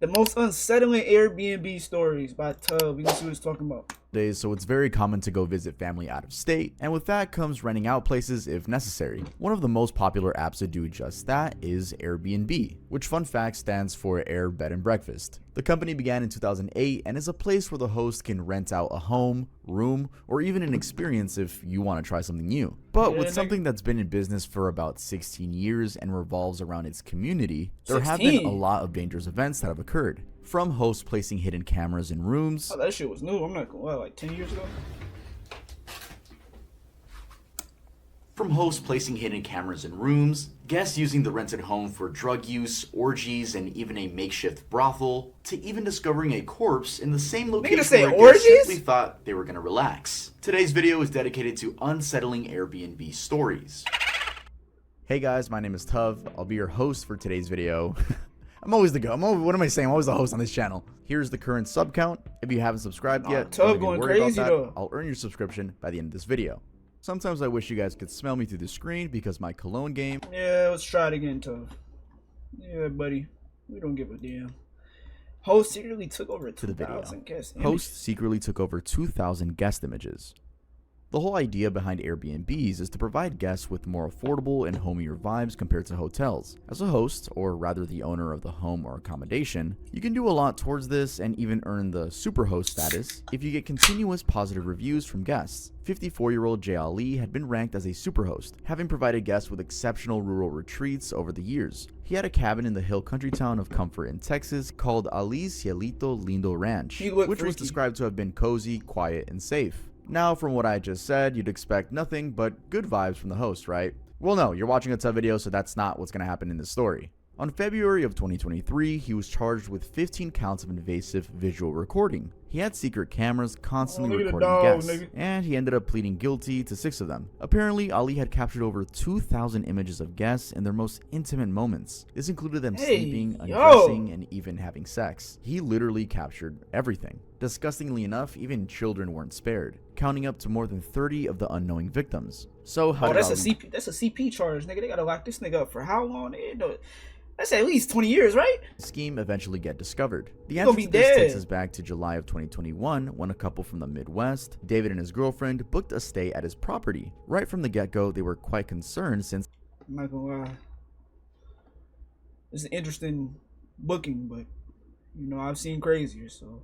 The most unsettling Airbnb stories by Tub. We can see what it's talking about. So it's very common to go visit family out of state, and with that comes renting out places if necessary. One of the most popular apps to do just that is Airbnb, which fun fact stands for Air Bed and Breakfast. The company began in 2008 and is a place where the host can rent out a home, room, or even an experience if you want to try something new. But with something that's been in business for about 16 years and revolves around its community, there have been a lot of dangerous events that have occurred. From hosts placing hidden cameras in rooms. Oh, that shit was new. I'm not gonna lie, like 10 years ago. From hosts placing hidden cameras in rooms, guests using the rented home for drug use, orgies, and even a makeshift brothel, to even discovering a corpse in the same location where guests simply thought they were gonna relax. Today's video is dedicated to unsettling Airbnb stories. Hey guys, my name is Tuv. I'll be your host for today's video. I'm always the what am I saying? I'm always the host on this channel. Here's the current sub count. If you haven't subscribed yet, Tub going crazy though. I'll earn your subscription by the end of this video. Sometimes I wish you guys could smell me through the screen because my cologne game. Yeah, let's try it again, Tub. Yeah, buddy. We don't give a damn. Host secretly took over 2,000 guest images. Host secretly took over 2,000 guest images. The whole idea behind Airbnbs is to provide guests with more affordable and homier vibes compared to hotels. As a host, or rather the owner of the home or accommodation, you can do a lot towards this and even earn the superhost status if you get continuous positive reviews from guests. 54-year-old Jay Ali had been ranked as a superhost, having provided guests with exceptional rural retreats over the years. He had a cabin in the hill country town of Comfort in Texas called Ali's Cielito Lindo Ranch, which was described to have been cozy, quiet, and safe. Now, from what I just said, you'd expect nothing but good vibes from the host, right? Well, no, you're watching a Tub video, so that's not what's going to happen in this story. On February of 2023, he was charged with 15 counts of invasive visual recording. He had secret cameras constantly recording guests, and he ended up pleading guilty to 6 of them. Apparently, Ali had captured over 2,000 images of guests in their most intimate moments. This included them sleeping, undressing, and even having sex. He literally captured everything. Disgustingly enough, even children weren't spared, counting up to more than 30 of the unknowing victims. So how that's a CP charge, nigga. They gotta lock this nigga up for how long? That's at least 20 years, right? The scheme eventually get discovered. The answer to this takes us back to July of 2021 when a couple from the Midwest, David and his girlfriend, booked a stay at his property. Right from the get-go, they were quite concerned since... I'm not gonna lie. It's an interesting booking, but, you know, I've seen crazier, so...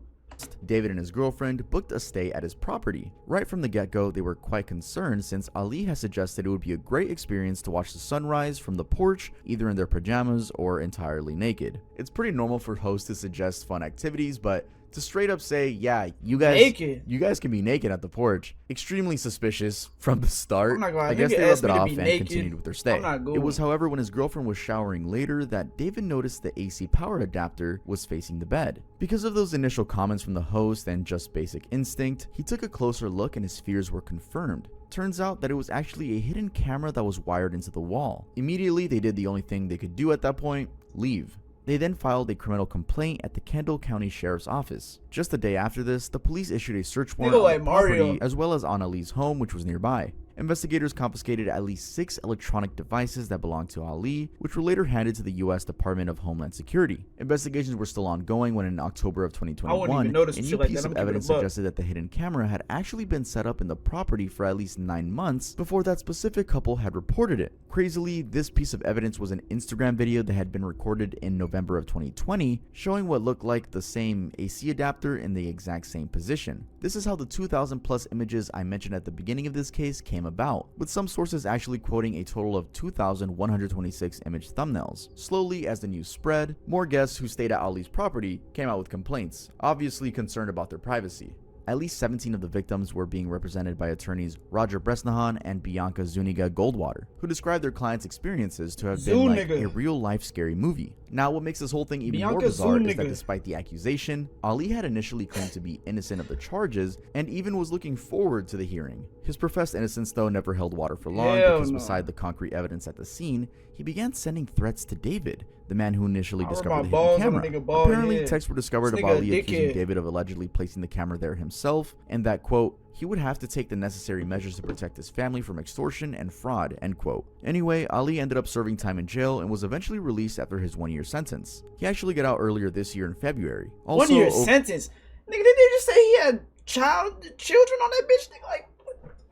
David and his girlfriend booked a stay at his property. Right from the get-go, they were quite concerned since Ali has suggested it would be a great experience to watch the sunrise from the porch, either in their pajamas or entirely naked. It's pretty normal for hosts to suggest fun activities, but to straight up say, yeah, you guys can be naked at the porch, extremely suspicious from the start. I guess they rubbed it off and continued with their stay. It was, however, when his girlfriend was showering later that David noticed the AC power adapter was facing the bed. Because of those initial comments from the host and just basic instinct, he took a closer look and his fears were confirmed. Turns out that it was actually a hidden camera that was wired into the wall. Immediately, they did the only thing they could do at that point: leave. They then filed a criminal complaint at the Kendall County Sheriff's Office. Just a day after this, the police issued a search warrant on the property as well as on Ali's home, which was nearby. Investigators confiscated at least 6 electronic devices that belonged to Ali, which were later handed to the U.S. Department of Homeland Security. Investigations were still ongoing when in October of 2021, a new piece of evidence suggested that the hidden camera had actually been set up in the property for at least 9 months before that specific couple had reported it. Crazily, this piece of evidence was an Instagram video that had been recorded in November of 2020, showing what looked like the same AC adapter in the exact same position. This is how the 2,000 plus images I mentioned at the beginning of this case came about, with some sources actually quoting a total of 2,126 image thumbnails. Slowly, as the news spread, more guests who stayed at Ali's property came out with complaints, obviously concerned about their privacy. At least 17 of the victims were being represented by attorneys Roger Bresnahan and Bianca Zuniga Goldwater, who described their clients' experiences to have been like a real-life scary movie. Now, what makes this whole thing even more bizarre is that despite the accusation, Ali had initially claimed to be innocent of the charges and even was looking forward to the hearing. His professed innocence, though, never held water for long because beside the concrete evidence at the scene, he began sending threats to David, the man who initially discovered the hidden camera. Apparently, texts were discovered of Ali accusing David of allegedly placing the camera there himself, and that, quote, he would have to take the necessary measures to protect his family from extortion and fraud, end quote. Anyway, Ali ended up serving time in jail and was eventually released after his 1-year sentence. He actually got out earlier this year in February. Also, 1-year sentence? Nigga, did they just say he had children on that bitch? Nigga, like,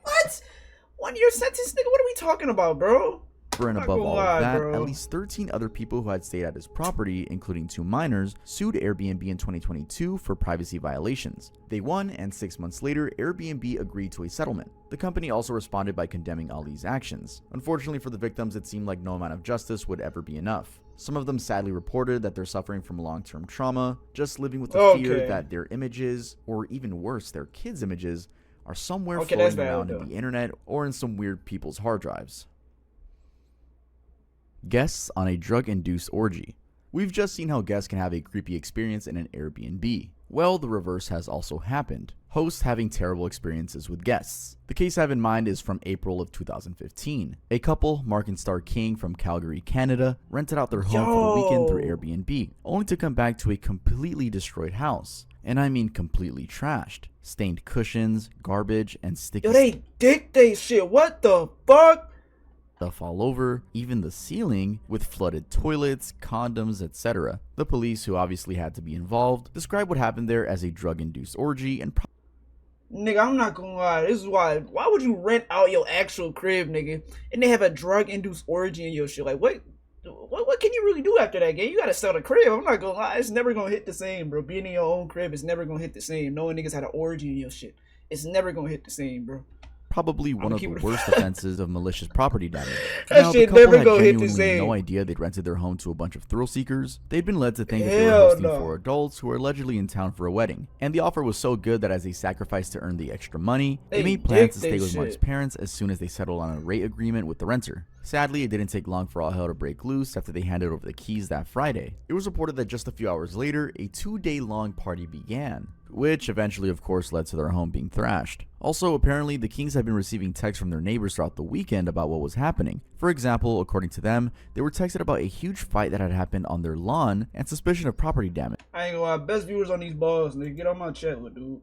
what? 1-year sentence? Nigga, what are we talking about, bro? And above all of that, at least 13 other people who had stayed at his property, including 2 minors, sued Airbnb in 2022 for privacy violations. They won, and 6 months later, Airbnb agreed to a settlement. The company also responded by condemning Ali's actions. Unfortunately for the victims, it seemed like no amount of justice would ever be enough. Some of them sadly reported that they're suffering from long-term trauma, just living with the fear that their images, or even worse, their kids' images, are somewhere floating around in the internet or in some weird people's hard drives. Guests on a drug-induced orgy. We've just seen how guests can have a creepy experience in an Airbnb. Well, the reverse has also happened. Hosts having terrible experiences with guests. The case I have in mind is from April of 2015. A couple, Mark and Star King from Calgary, Canada, rented out their home for the weekend through Airbnb, only to come back to a completely destroyed house. And I mean completely trashed. Stained cushions, garbage, and sticky they dick they shit. What the fuck? Stuff all over, even the ceiling, with flooded toilets, condoms, etc. The police, who obviously had to be involved, described what happened there as a drug-induced orgy and nigga, I'm not gonna lie, this is why would you rent out your actual crib, nigga, and they have a drug-induced orgy in your shit? Like, what can you really do after that, game? You gotta sell the crib. I'm not gonna lie, it's never gonna hit the same, bro. Being in your own crib is never gonna hit the same. Knowing niggas had an orgy in your shit, it's never gonna hit the same, bro. Probably one of the worst offenses of malicious property damage. That now, shit the couple never had gonna hit the genuinely same. no idea they'd rented their home to a bunch of thrill seekers. They'd been led to think that they were hosting 4 adults who were allegedly in town for a wedding. And the offer was so good that as a sacrifice to earn the extra money, they made plans to stay with Mark's parents as soon as they settled on a rate agreement with the renter. Sadly, it didn't take long for all hell to break loose after they handed over the keys that Friday. It was reported that just a few hours later, a 2-day-long party began, which eventually, of course, led to their home being thrashed. Also, apparently, the Kings had been receiving texts from their neighbors throughout the weekend about what was happening. For example, according to them, they were texted about a huge fight that had happened on their lawn and suspicion of property damage. I ain't gonna lie, best viewers on these balls, nigga. Get on my chat with, dude.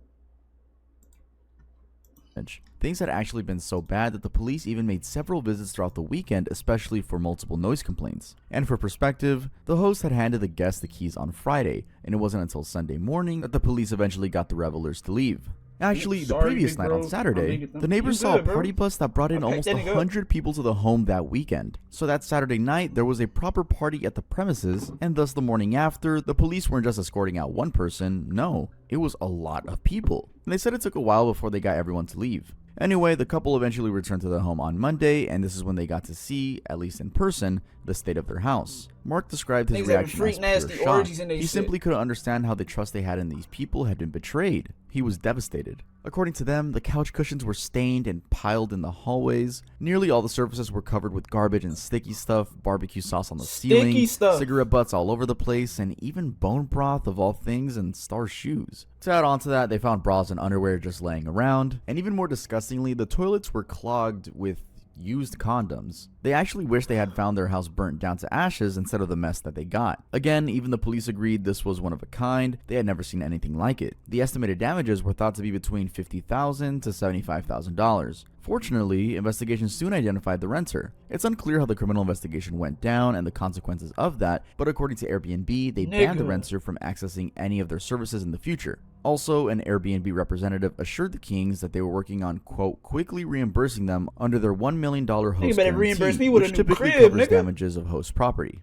Things had actually been so bad that the police even made several visits throughout the weekend, especially for multiple noise complaints. And for perspective, the host had handed the guests the keys on Friday, and it wasn't until Sunday morning that the police eventually got the revelers to leave. Actually, the previous night on Saturday, the neighbors saw a party bus that brought in almost 100 people to the home that weekend. So that Saturday night, there was a proper party at the premises, and thus the morning after, the police weren't just escorting out one person, no, it was a lot of people. And they said it took a while before they got everyone to leave. Anyway, the couple eventually returned to their home on Monday, and this is when they got to see, at least in person, the state of their house. Mark described his reaction as pure shock. He simply couldn't understand how the trust they had in these people had been betrayed. He was devastated. According to them, the couch cushions were stained and piled in the hallways. Nearly all the surfaces were covered with garbage and sticky stuff, barbecue sauce on the ceiling, cigarette butts all over the place, and even bone broth of all things and Star's shoes. To add on to that, they found bras and underwear just laying around, and even more disgustingly, the toilets were clogged with used condoms. They actually wish they had found their house burnt down to ashes instead of the mess that they got. Again, even the police agreed this was one of a kind. They had never seen anything like it. The estimated damages were thought to be between $50,000 to $75,000. Fortunately, investigations soon identified the renter. It's unclear how the criminal investigation went down and the consequences of that, but according to Airbnb, they banned the renter from accessing any of their services in the future. Also, an Airbnb representative assured the Kings that they were working on, quote, quickly reimbursing them under their $1 million host guarantee, which typically covers damages of host property.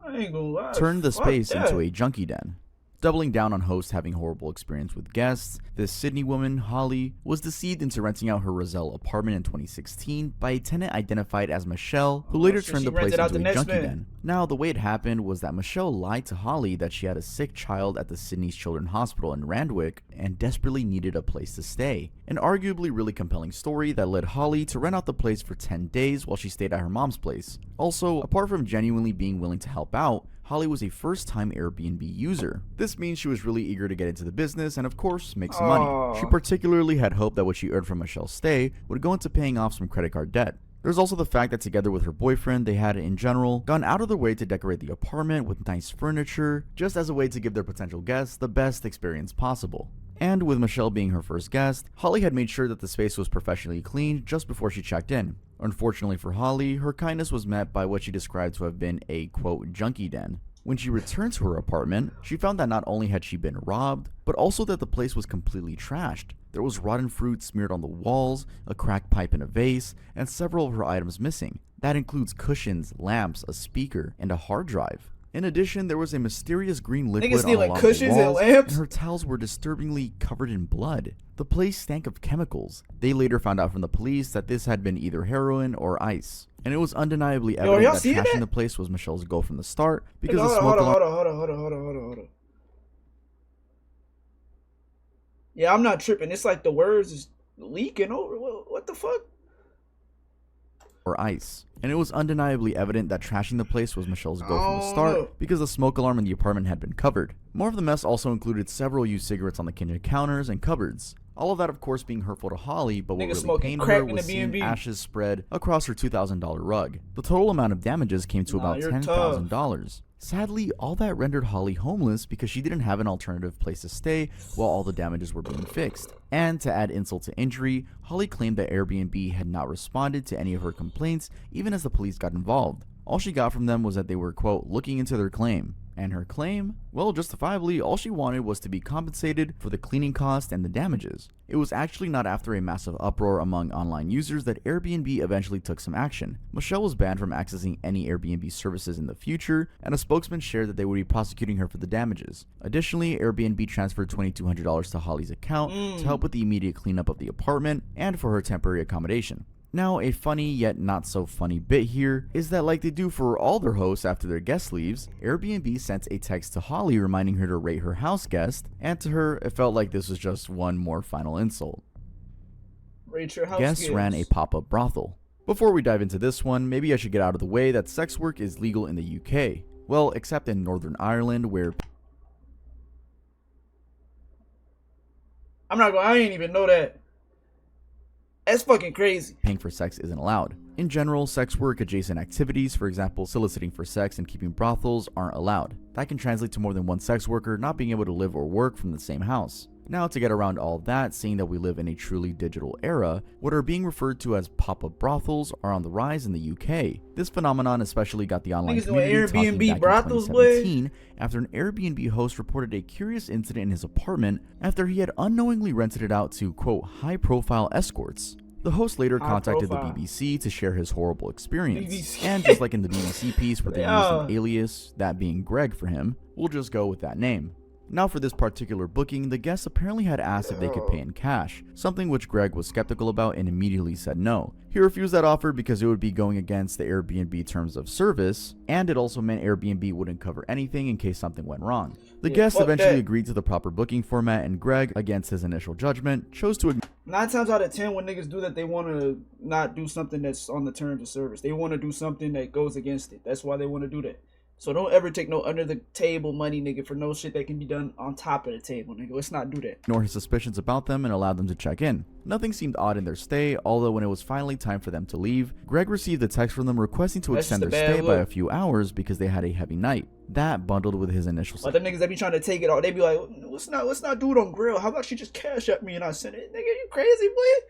I ain't gonna lie. Turned the space into a junkie den. Doubling down on hosts having horrible experience with guests, this Sydney woman, Holly, was deceived into renting out her Roselle apartment in 2016 by a tenant identified as Michelle, who later turned the place into a junkie den. Now, the way it happened was that Michelle lied to Holly that she had a sick child at the Sydney's Children's Hospital in Randwick and desperately needed a place to stay. An arguably really compelling story that led Holly to rent out the place for 10 days while she stayed at her mom's place. Also, apart from genuinely being willing to help out, Holly was a first-time Airbnb user. This means she was really eager to get into the business and, of course, make some money. She particularly had hoped that what she earned from Michelle's stay would go into paying off some credit card debt. There's also the fact that together with her boyfriend, they had, in general, gone out of their way to decorate the apartment with nice furniture, just as a way to give their potential guests the best experience possible. And with Michelle being her first guest, Holly had made sure that the space was professionally cleaned just before she checked in. Unfortunately for Holly, her kindness was met by what she described to have been a, quote, junkie den. When she returned to her apartment, she found that not only had she been robbed, but also that the place was completely trashed. There was rotten fruit smeared on the walls, a cracked pipe in a vase, and several of her items missing. That includes cushions, lamps, a speaker, and a hard drive. In addition, there was a mysterious green liquid on a lot of the walls, and her towels were disturbingly covered in blood. The place stank of chemicals. They later found out from the police that this had been either heroin or ice. And it was undeniably evident that trashing the place was Michelle's goal from the start, because the smoke alarm... Hold on. Yeah, I'm not tripping. It's like the words is leaking over. What the fuck? Or ice. And it was undeniably evident that trashing the place was Michelle's goal from the start, because the smoke alarm in the apartment had been covered. More of the mess also included several used cigarettes on the kitchen counters and cupboards. All of that, of course, being hurtful to Holly, but what really pained her was seeing ashes spread across her $2,000 rug. The total amount of damages came to about $10,000. Sadly, all that rendered Holly homeless because she didn't have an alternative place to stay while all the damages were being fixed. And to add insult to injury, Holly claimed that Airbnb had not responded to any of her complaints even as the police got involved. All she got from them was that they were, quote, looking into their claim. And her claim? Well, justifiably, all she wanted was to be compensated for the cleaning cost and the damages. It was actually not after a massive uproar among online users that Airbnb eventually took some action. Michelle was banned from accessing any Airbnb services in the future, and a spokesman shared that they would be prosecuting her for the damages. Additionally, Airbnb transferred $2,200 to Holly's account to help with the immediate cleanup of the apartment and for her temporary accommodation. Now, a funny yet not so funny bit here is that, like they do for all their hosts after their guest leaves, Airbnb sent a text to Holly reminding her to rate her house guest, and to her, it felt like this was just one more final insult. Rate your house Guests ran a pop-up brothel. Before we dive into this one, maybe I should get out of the way that sex work is legal in the UK. Well, except in Northern Ireland, where... I didn't even know that. That's fucking crazy. Paying for sex isn't allowed. In general, sex work adjacent activities, for example, soliciting for sex and keeping brothels, aren't allowed. That can translate to more than one sex worker not being able to live or work from the same house. Now, to get around all that, seeing that we live in a truly digital era, what are being referred to as pop-up brothels are on the rise in the UK. This phenomenon especially got the online community talking back in 2017 after an Airbnb host reported a curious incident in his apartment after he had unknowingly rented it out to, quote, high-profile escorts. The host later contacted the BBC to share his horrible experience. And just like in the BBC piece where they used an alias, that being Greg for him, we'll just go with that name. Now for this particular booking, the guests apparently had asked if they could pay in cash, something which Greg was skeptical about and immediately said no. He refused that offer because it would be going against the Airbnb terms of service, and it also meant Airbnb wouldn't cover anything in case something went wrong. The guests eventually agreed to the proper booking format, and Greg, against his initial judgment, chose to 9 times out of 10 when niggas do that, they want to not do something that's on the terms of service. They want to do something that goes against it. That's why they want to do that. So don't ever take no under the table money, nigga, for no shit that can be done on top of the table, nigga. Let's not do that. Ignore his suspicions about them and allowed them to check in. Nothing seemed odd in their stay, although when it was finally time for them to leave, Greg received a text from them requesting to extend their stay by a few hours because they had a heavy night. That bundled with his initial But the niggas that be trying to take it all, they be like, let's not do it on grill. How about you just cash at me and I send it? Nigga, you crazy, boy?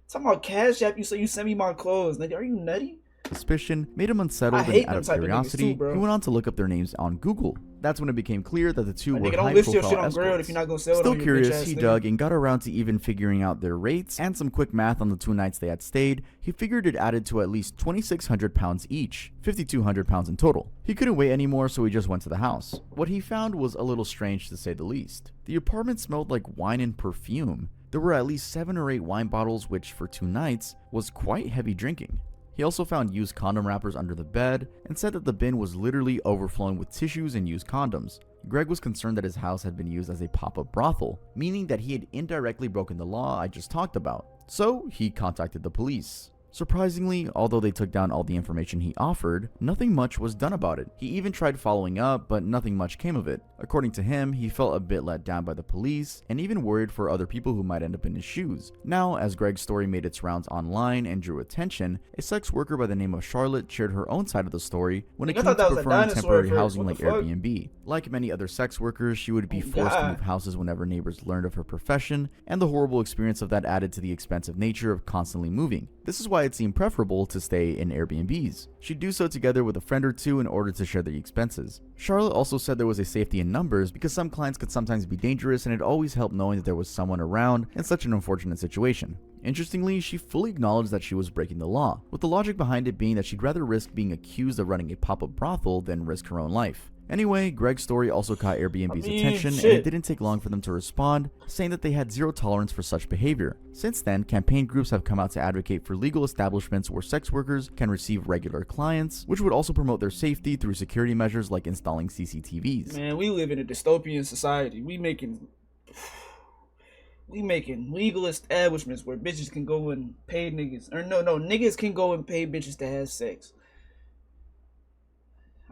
Talking about cash app you so you send me my clothes, nigga. Are you nutty? Suspicion made him unsettled, and out of curiosity, he went on to look up their names on Google. That's when it became clear that the two were high-profile escorts. Still curious, he dug and got around to even figuring out their rates, and some quick math on the 2 nights they had stayed. He figured it added to at least £2,600 each, £5,200 in total. He couldn't wait anymore, so he just went to the house. What he found was a little strange, to say the least. The apartment smelled like wine and perfume. There were at least 7 or 8 wine bottles, which for 2 nights was quite heavy drinking. He also found used condom wrappers under the bed and said that the bin was literally overflowing with tissues and used condoms. Greg was concerned that his house had been used as a pop-up brothel, meaning that he had indirectly broken the law I just talked about. So he contacted the police. Surprisingly, although they took down all the information he offered, nothing much was done about it. He even tried following up, but nothing much came of it. According to him, he felt a bit let down by the police and even worried for other people who might end up in his shoes. Now, as Greg's story made its rounds online and drew attention, a sex worker by the name of Charlotte shared her own side of the story when it came to preferring temporary housing like Airbnb. Like many other sex workers, she would be forced to move houses whenever neighbors learned of her profession, and the horrible experience of that added to the expensive nature of constantly moving. This is why it seemed preferable to stay in Airbnbs. She'd do so together with a friend or two in order to share the expenses. Charlotte also said there was a safety in numbers because some clients could sometimes be dangerous, and it always helped knowing that there was someone around in such an unfortunate situation. Interestingly, she fully acknowledged that she was breaking the law, with the logic behind it being that she'd rather risk being accused of running a pop-up brothel than risk her own life. Anyway, Greg's story also caught Airbnb's attention, and it didn't take long for them to respond, saying that they had zero tolerance for such behavior. Since then, campaign groups have come out to advocate for legal establishments where sex workers can receive regular clients, which would also promote their safety through security measures like installing CCTVs. Man, we live in a dystopian society. We making legal establishments where bitches can go and pay niggas. Or no, niggas can go and pay bitches to have sex.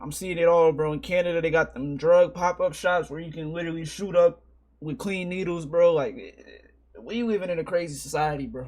I'm seeing it all, bro. In Canada, they got them drug pop-up shops where you can literally shoot up with clean needles, bro. Like, we living in a crazy society, bro.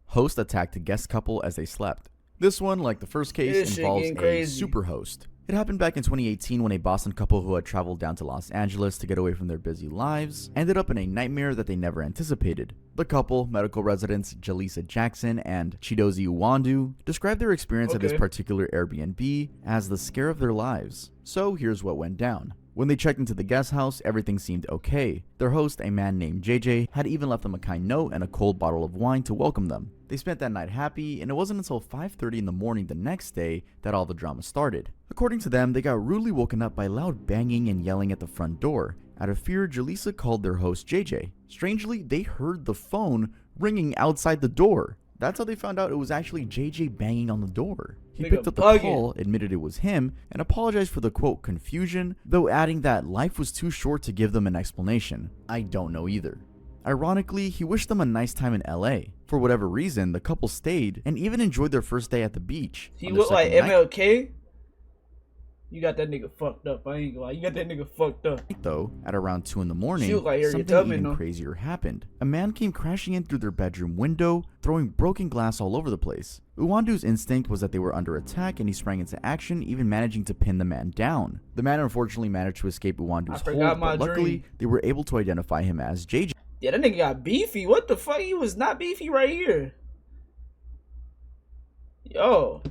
Host attacked a guest couple as they slept. This one, like the first case, involves a super host. It happened back in 2018 when a Boston couple who had traveled down to Los Angeles to get away from their busy lives ended up in a nightmare that they never anticipated. The couple, medical residents Jaleesa Jackson and Chidozie Uwandu, described their experience at this particular Airbnb as the scare of their lives. So here's what went down. When they checked into the guest house, everything seemed okay. Their host, a man named JJ, had even left them a kind note and a cold bottle of wine to welcome them. They spent that night happy, and it wasn't until 5:30 in the morning the next day that all the drama started. According to them, they got rudely woken up by loud banging and yelling at the front door. Out of fear, Jaleesa called their host JJ. Strangely, they heard the phone ringing outside the door. That's how they found out it was actually JJ banging on the door. He picked up the call, admitted it was him, and apologized for the quote confusion, though adding that life was too short to give them an explanation. I don't know either. Ironically, he wished them a nice time in LA. For whatever reason, the couple stayed and even enjoyed their first day at the beach. He looked like MLK? You got that nigga fucked up. I ain't gonna lie. You got that nigga fucked up. Though, at around 2 in the morning, something even crazier happened. A man came crashing in through their bedroom window, throwing broken glass all over the place. Uwandu's instinct was that they were under attack, and he sprang into action, even managing to pin the man down. The man unfortunately managed to escape Uwandu's hold, but luckily, they were able to identify him as JJ. Yeah, that nigga got beefy. What the fuck? He was not beefy right here. Yo.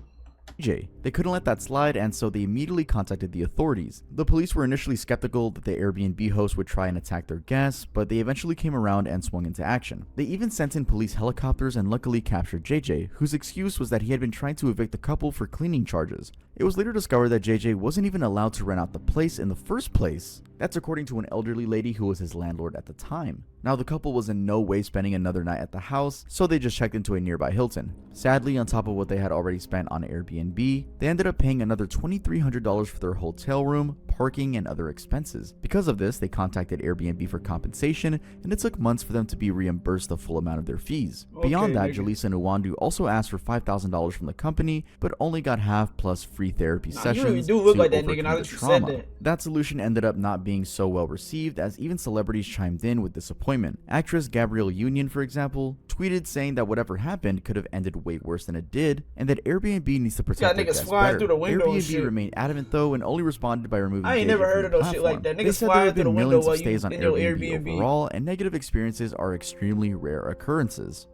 They couldn't let that slide, and so they immediately contacted the authorities. The police were initially skeptical that the Airbnb host would try and attack their guests, but they eventually came around and swung into action. They even sent in police helicopters and luckily captured JJ, whose excuse was that he had been trying to evict the couple for cleaning charges. It was later discovered that JJ wasn't even allowed to rent out the place in the first place. That's according to an elderly lady who was his landlord at the time. Now, the couple was in no way spending another night at the house, so they just checked into a nearby Hilton. Sadly, on top of what they had already spent on Airbnb, they ended up paying another $2,300 for their hotel room, parking, and other expenses. Because of this, they contacted Airbnb for compensation, and it took months for them to be reimbursed the full amount of their fees. Beyond that, Jaleesa and Uwandu also asked for $5,000 from the company, but only got half plus free therapy sessions. You really do look like that nigga now that you said that. That solution ended up not being so well received, as even celebrities chimed in with disappointment. Actress Gabrielle Union, for example, tweeted saying that whatever happened could have ended way worse than it did, and that Airbnb needs to protect their guests better. Airbnb remained adamant though, and only responded by removing I ain't never heard of no shit like that. Niggas fly through the window while you in your Airbnb overall, and negative experiences are extremely rare occurrences.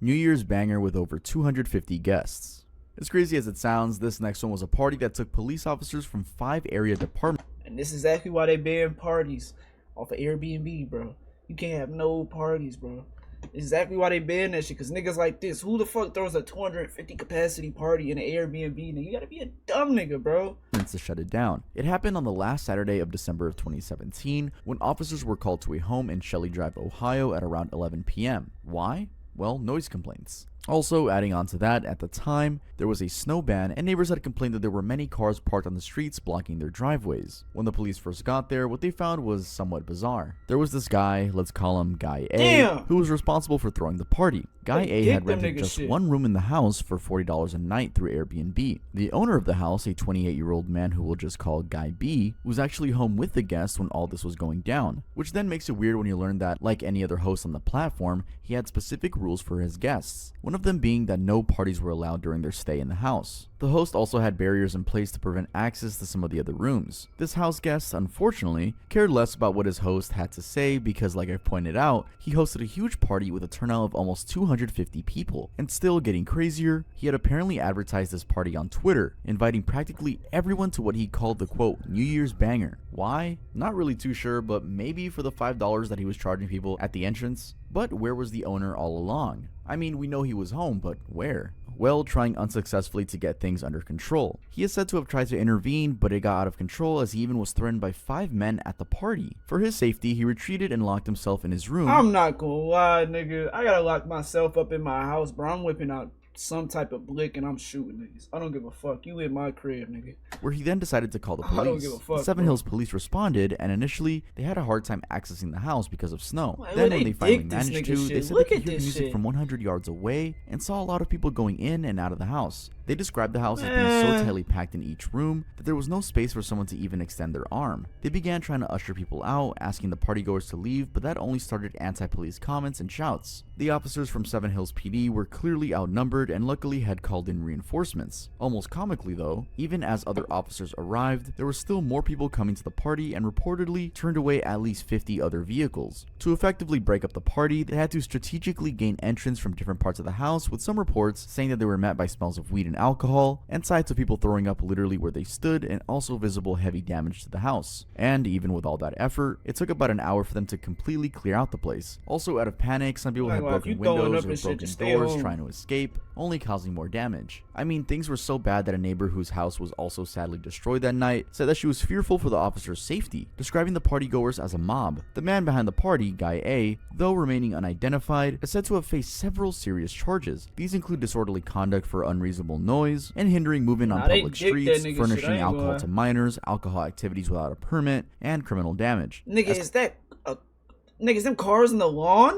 New Year's banger with over 250 guests. As crazy as it sounds, this next one was a party that took police officers from 5 area departments. And this is exactly why they ban parties off of Airbnb, bro. You can't have no parties, bro. Exactly why they ban that shit, because niggas like this, who the fuck throws a 250 capacity party in an Airbnb? Nigga, you gotta be a dumb nigga, bro. To shut it down. It happened on the last Saturday of December of 2017 when officers were called to a home in Shelley Drive, Ohio at around 11 p.m. Why? Well, noise complaints. Also, adding on to that, at the time, there was a snow ban and neighbors had complained that there were many cars parked on the streets blocking their driveways. When the police first got there, what they found was somewhat bizarre. There was this guy, let's call him Guy A, who was responsible for throwing the party. Guy A had rented just one room in the house for $40 a night through Airbnb. The owner of the house, a 28-year-old man who we'll just call Guy B, was actually home with the guests when all this was going down, which then makes it weird when you learn that, like any other host on the platform, he had specific rules for his guests, one of them being that no parties were allowed during their stay in the house. The host also had barriers in place to prevent access to some of the other rooms. This house guest, unfortunately, cared less about what his host had to say because, like I've pointed out, he hosted a huge party with a turnout of almost 250 people. And still getting crazier, he had apparently advertised this party on Twitter, inviting practically everyone to what he called the quote, New Year's banger. Why? Not really too sure, but maybe for the $5 that he was charging people at the entrance. But where was the owner all along? I mean, we know he was home, but where? Well, trying unsuccessfully to get things under control. He is said to have tried to intervene, but it got out of control as he even was threatened by 5 men at the party. For his safety, he retreated and locked himself in his room. I'm not gonna lie, nigga. I gotta lock myself up in my house, bro. I'm whipping out some type of blick and I'm shooting niggas. I don't give a fuck. You in my crib, nigga. Where he then decided to call the police. I don't give a fuck, the Seven Hills police responded, and initially they had a hard time accessing the house because of snow. Then when they finally managed to, they said they could hear music from 100 yards away and saw a lot of people going in and out of the house. They described the house as being so tightly packed in each room that there was no space for someone to even extend their arm. They began trying to usher people out, asking the partygoers to leave, but that only started anti-police comments and shouts. The officers from Seven Hills PD were clearly outnumbered and luckily had called in reinforcements. Almost comically though, even as other officers arrived, there were still more people coming to the party and reportedly turned away at least 50 other vehicles. To effectively break up the party, they had to strategically gain entrance from different parts of the house, with some reports saying that they were met by smells of weed and alcohol, and sights of people throwing up literally where they stood, and also visible heavy damage to the house. And even with all that effort, it took about an hour for them to completely clear out the place. Also out of panic, some people had broken windows or broken doors trying to escape, only causing more damage. I mean, things were so bad that a neighbor whose house was also sadly destroyed that night said that she was fearful for the officer's safety, describing the partygoers as a mob. The man behind the party, Guy A, though remaining unidentified, is said to have faced several serious charges. These include disorderly conduct for unreasonable noise and hindering movement on public streets, furnishing alcohol to minors, alcohol activities without a permit, and criminal damage. Nigga, is them cars in the lawn?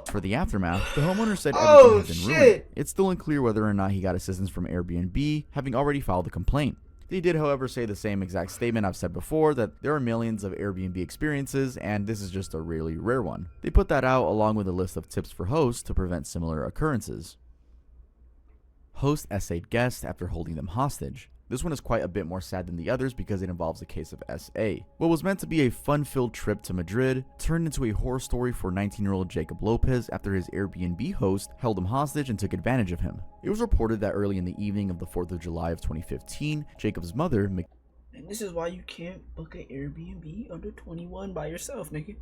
For the aftermath, the homeowner said everything had been ruined. It's still unclear whether or not he got assistance from Airbnb, having already filed a complaint. They did, however, say the same exact statement I've said before, that there are millions of Airbnb experiences, and this is just a really rare one. They put that out along with a list of tips for hosts to prevent similar occurrences. Host essayed guests after holding them hostage. This one is quite a bit more sad than the others because it involves a case of SA. What was meant to be a fun-filled trip to Madrid turned into a horror story for 19-year-old Jacob Lopez after his Airbnb host held him hostage and took advantage of him. It was reported that early in the evening of the 4th of July of 2015, Jacob's mother, and this is why you can't book an Airbnb under 21 by yourself, nigga.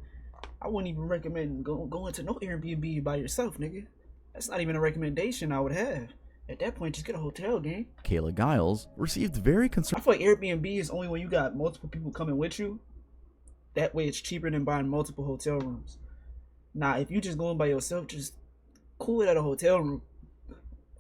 I wouldn't even recommend going to no Airbnb by yourself, nigga. That's not even a recommendation I would have. At that point, just get a hotel, gang. Kayla Giles received very concerned. I feel like Airbnb is only when you got multiple people coming with you. That way it's cheaper than buying multiple hotel rooms. Nah, if you just going by yourself, just cool it at a hotel room.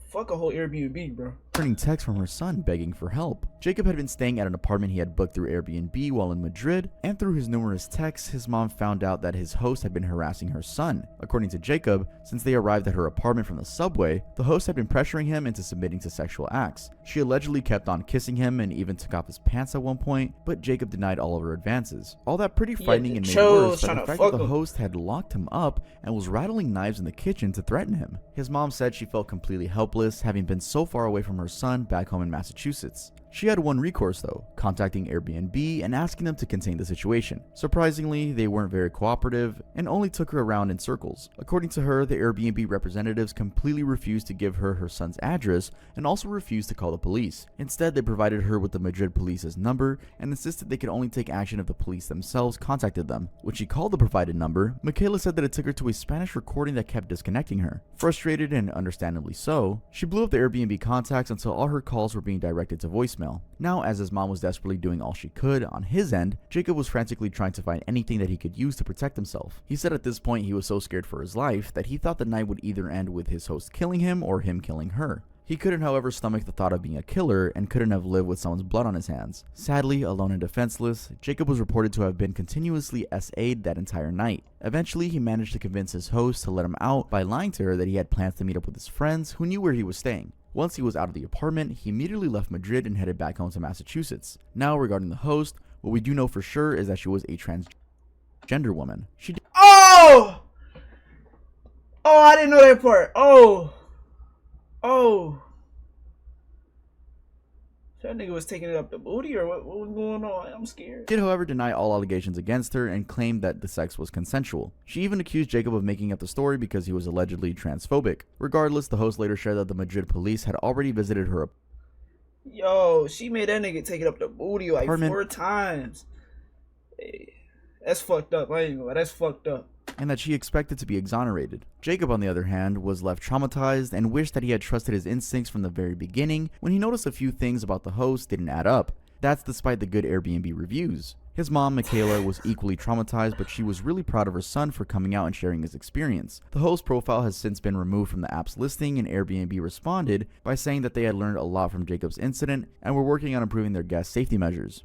Fuck a whole Airbnb, bro. Turning text from her son begging for help. Jacob had been staying at an apartment he had booked through Airbnb while in Madrid, and through his numerous texts, his mom found out that his host had been harassing her son. According to Jacob, since they arrived at her apartment from the subway, the host had been pressuring him into submitting to sexual acts. She allegedly kept on kissing him and even took off his pants at one point, but Jacob denied all of her advances. All that pretty frightening and made worse by the fact that the host had locked him up and was rattling knives in the kitchen to threaten him. His mom said she felt completely helpless, having been so far away from her son back home in Massachusetts. She had one recourse though, contacting Airbnb and asking them to contain the situation. Surprisingly, they weren't very cooperative and only took her around in circles. According to her, the Airbnb representatives completely refused to give her son's address and also refused to call the police. Instead, they provided her with the Madrid police's number and insisted they could only take action if the police themselves contacted them. When she called the provided number, Michaela said that it took her to a Spanish recording that kept disconnecting her. Frustrated and understandably so, she blew up the Airbnb contacts until all her calls were being directed to voicemail. voicemail. Now, as his mom was desperately doing all she could on his end, Jacob was frantically trying to find anything that he could use to protect himself. He said at this point he was so scared for his life that he thought the night would either end with his host killing him or him killing her. He couldn't, however, stomach the thought of being a killer and couldn't have lived with someone's blood on his hands. Sadly, alone and defenseless, Jacob was reported to have been continuously SA'd that entire night. Eventually, he managed to convince his host to let him out by lying to her that he had plans to meet up with his friends who knew where he was staying. Once he was out of the apartment, he immediately left Madrid and headed back home to Massachusetts. Now, regarding the host, what we do know for sure is that she was a transgender woman. Oh, I didn't know that part. Oh. That nigga was taking it up the booty, or what was going on? I'm scared. Did, however, deny all allegations against her and claimed that the sex was consensual. She even accused Jacob of making up the story because he was allegedly transphobic. Regardless, the host later shared that the Madrid police had already visited her. Yo, she made that nigga take it up the booty like 4 times. Hey, that's fucked up. I ain't gonna lie, that's fucked up. And that she expected to be exonerated. Jacob, on the other hand, was left traumatized and wished that he had trusted his instincts from the very beginning when he noticed a few things about the host didn't add up. That's despite the good Airbnb reviews. His mom, Michaela, was equally traumatized, but she was really proud of her son for coming out and sharing his experience. The host profile has since been removed from the app's listing, and Airbnb responded by saying that they had learned a lot from Jacob's incident and were working on improving their guest safety measures.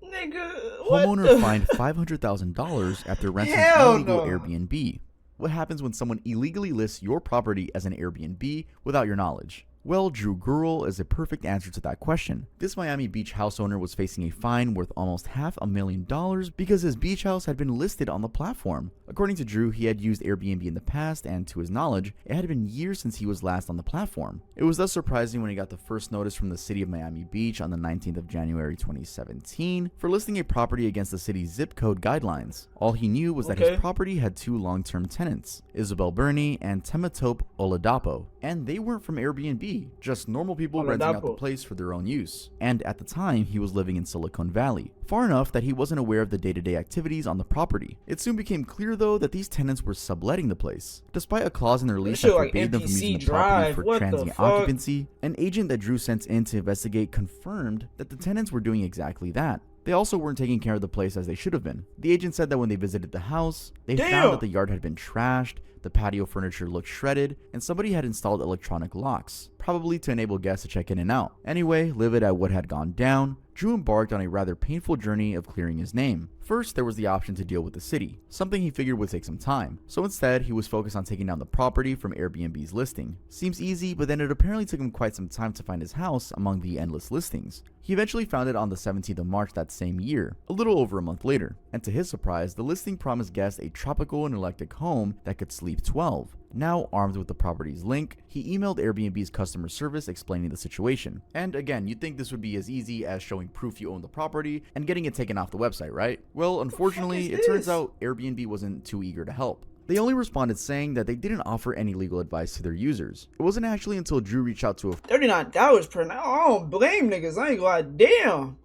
Nigga, homeowner fined $500,000 after renting illegal Airbnb. What happens when someone illegally lists your property as an Airbnb without your knowledge? Well, Drew Gurl is a perfect answer to that question. This Miami Beach house owner was facing a fine worth almost $500,000 because his beach house had been listed on the platform. According to Drew, he had used Airbnb in the past, and to his knowledge, it had been years since he was last on the platform. It was thus surprising when he got the first notice from the city of Miami Beach on the 19th of January 2017 for listing a property against the city's zip code guidelines. All he knew was that his property had 2 long-term tenants, Isabel Burney and Temitope Oladapo, and they weren't from Airbnb. Just normal people renting out the place for their own use. And at the time, he was living in Silicon Valley, far enough that he wasn't aware of the day-to-day activities on the property. It soon became clear, though, that these tenants were subletting the place. Despite a clause in their lease that forbade them from using the property for transient occupancy, an agent that Drew sent in to investigate confirmed that the tenants were doing exactly that. They also weren't taking care of the place as they should have been. The agent said that when they visited the house, they found that the yard had been trashed, the patio furniture looked shredded, and somebody had installed electronic locks, probably to enable guests to check in and out. Anyway, livid at what had gone down, Drew embarked on a rather painful journey of clearing his name. First, there was the option to deal with the city, something he figured would take some time. So instead, he was focused on taking down the property from Airbnb's listing. Seems easy, but then it apparently took him quite some time to find his house among the endless listings. He eventually found it on the 17th of March that same year, a little over a month later. And to his surprise, the listing promised guests a tropical and electric home that could sleep 12. Now, armed with the property's link, he emailed Airbnb's customer service explaining the situation. And again, you'd think this would be as easy as showing proof you own the property and getting it taken off the website, right? Well, unfortunately, it turns out Airbnb wasn't too eager to help. They only responded saying that they didn't offer any legal advice to their users. It wasn't actually until Drew reached out to a $39 per night. I don't blame niggas. I ain't gonna lie. Damn.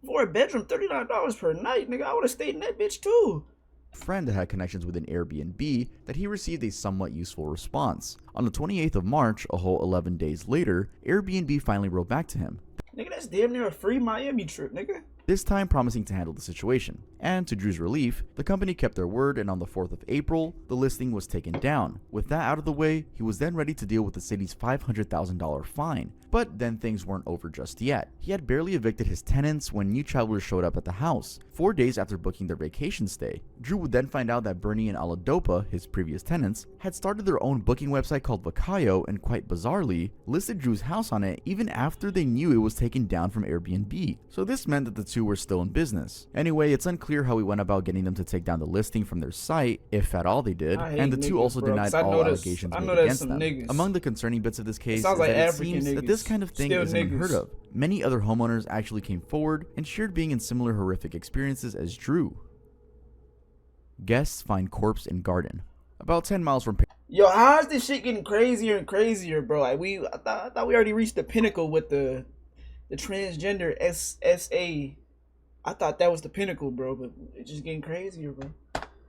For a bedroom, $39 per night, nigga. I would have stayed in that bitch too. Friend that had connections with an Airbnb that he received a somewhat useful response. On the 28th of March, a whole 11 days later, Airbnb finally wrote back to him. Nigga, that's damn near a free Miami trip, nigga. This time promising to handle the situation. And to Drew's relief, the company kept their word, and on the 4th of April, the listing was taken down. With that out of the way, he was then ready to deal with the city's $500,000 fine. But then things weren't over just yet. He had barely evicted his tenants when new travelers showed up at the house, 4 days after booking their vacation stay. Drew would then find out that Bernie and Aladopa, his previous tenants, had started their own booking website called Vacayo and quite bizarrely, listed Drew's house on it even after they knew it was taken down from Airbnb. So this meant that the two were still in business. Anyway, it's unclear how he went about getting them to take down the listing from their site, if at all they did, and the two also denied all allegations made against them. Among the concerning bits of this case is that it seems that this kind of thing isn't unheard of. Many other homeowners actually came forward and shared being in similar horrific experiences as Drew. Guests find corpse in garden. About 10 miles from Yo, how's this shit getting crazier and crazier, bro? Like I thought we already reached the pinnacle with the transgender SSA. I thought that was the pinnacle, bro, but it's just getting crazier, bro.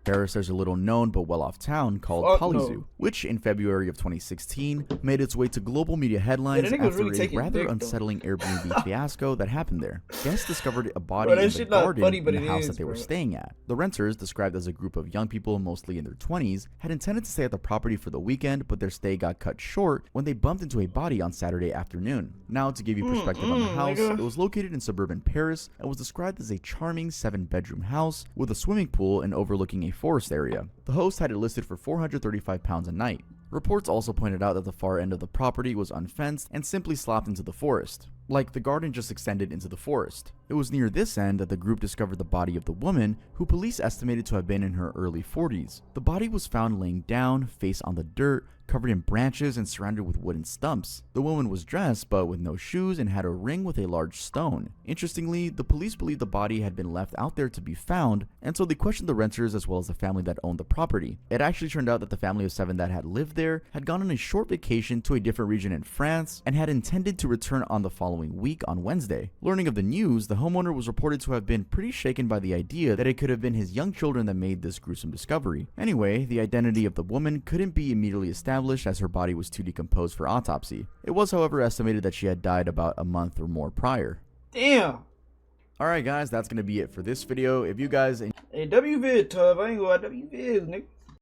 Paris, there's a little known but well-off town called Polyzoo, which in February of 2016 made its way to global media headlines after a rather unsettling Airbnb fiasco that happened there. Guests discovered a body in the garden in the house that they were staying at. The renters, described as a group of young people mostly in their 20s, had intended to stay at the property for the weekend, but their stay got cut short when they bumped into a body on Saturday afternoon. Now, to give you perspective on the house, it was located in suburban Paris and was described as a charming 7-bedroom house with a swimming pool and overlooking a forest area. The host had it listed for £435 a night. Reports also pointed out that the far end of the property was unfenced and simply slopped into the forest. Like, the garden just extended into the forest. It was near this end that the group discovered the body of the woman, who police estimated to have been in her early 40s. The body was found laying down, face on the dirt, covered in branches and surrounded with wooden stumps. The woman was dressed, but with no shoes, and had a ring with a large stone. Interestingly, the police believed the body had been left out there to be found, and so they questioned the renters as well as the family that owned the property. It actually turned out that the family of 7 that had lived there had gone on a short vacation to a different region in France and had intended to return on the following week on Wednesday. Learning of the news, the homeowner was reported to have been pretty shaken by the idea that it could have been his young children that made this gruesome discovery. Anyway, the identity of the woman couldn't be immediately established as her body was too decomposed for autopsy. It was, however, estimated that she had died about a month or more prior. Damn. Alright guys, that's gonna be it for this video. If you guys... Hey, WVid, Tub. I ain't gonna WVid, nigga.